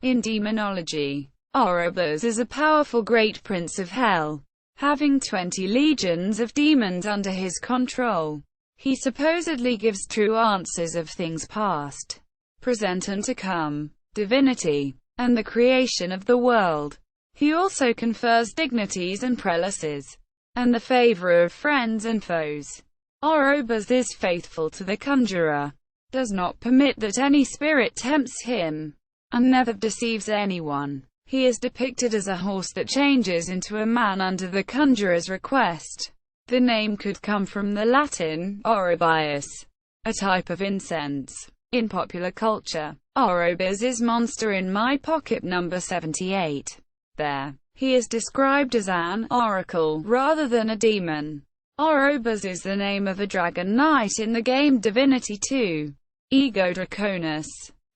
In demonology, Orobas is a powerful great prince of hell, having 20 legions of demons under his control. He supposedly gives true answers of things past, present and to come, divinity, and the creation of the world. He also confers dignities and prelacies, and the favour of friends and foes. Orobas is faithful to the conjurer, does not permit that any spirit tempts him, and never deceives anyone. He is depicted as a horse that changes into a man under the conjurer's request. The name could come from the Latin, orobias, a type of incense. In popular culture, Orobas is monster in My Pocket number 78. There, he is described as an oracle, rather than a demon. Orobas is the name of a dragon knight in the game Divinity 2. Ego Draconis.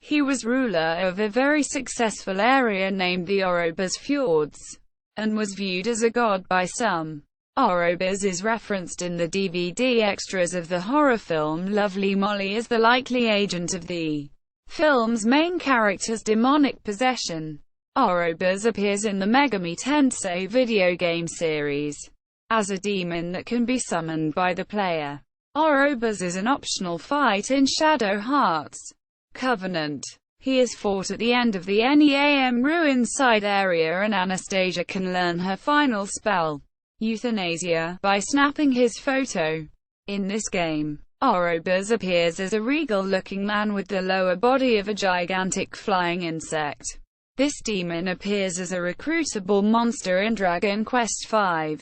He was ruler of a very successful area named the Orobas Fjords, and was viewed as a god by some. Orobas is referenced in the DVD extras of the horror film Lovely Molly as the likely agent of the film's main character's demonic possession. Orobas appears in the Megami Tensei video game series as a demon that can be summoned by the player. Orobas is an optional fight in Shadow Hearts Covenant. He is fought at the end of the NEAM ruins side area, and Anastasia can learn her final spell, euthanasia, by snapping his photo. In this game, Orobas appears as a regal-looking man with the lower body of a gigantic flying insect. This demon appears as a recruitable monster in Dragon Quest V,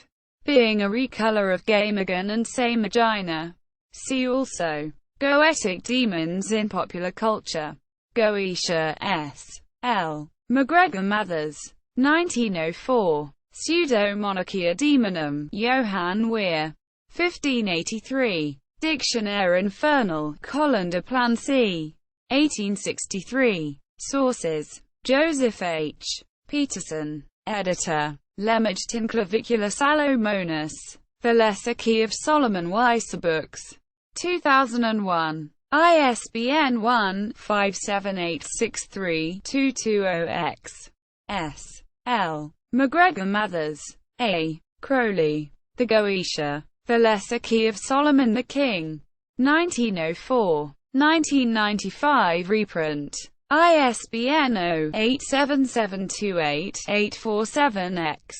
being a recolor of Gamagan and Samagina. See also Goetic demons in popular culture. Goetia S. L. McGregor Mathers. 1904. Pseudo-monarchia demonum. Johann Weir. 1583. Dictionnaire infernal. Colander Plan C. 1863. Sources: Joseph H. Peterson. Editor: Lemagtin Clavicula Salomonas. The Lesser Key of Solomon Weiser Books. 2001. ISBN 1-57863-220-X. S. L. McGregor Mathers. A. Crowley. The Goetia. The Lesser Key of Solomon the King. 1904. 1995 reprint. ISBN 0-87728-847-X.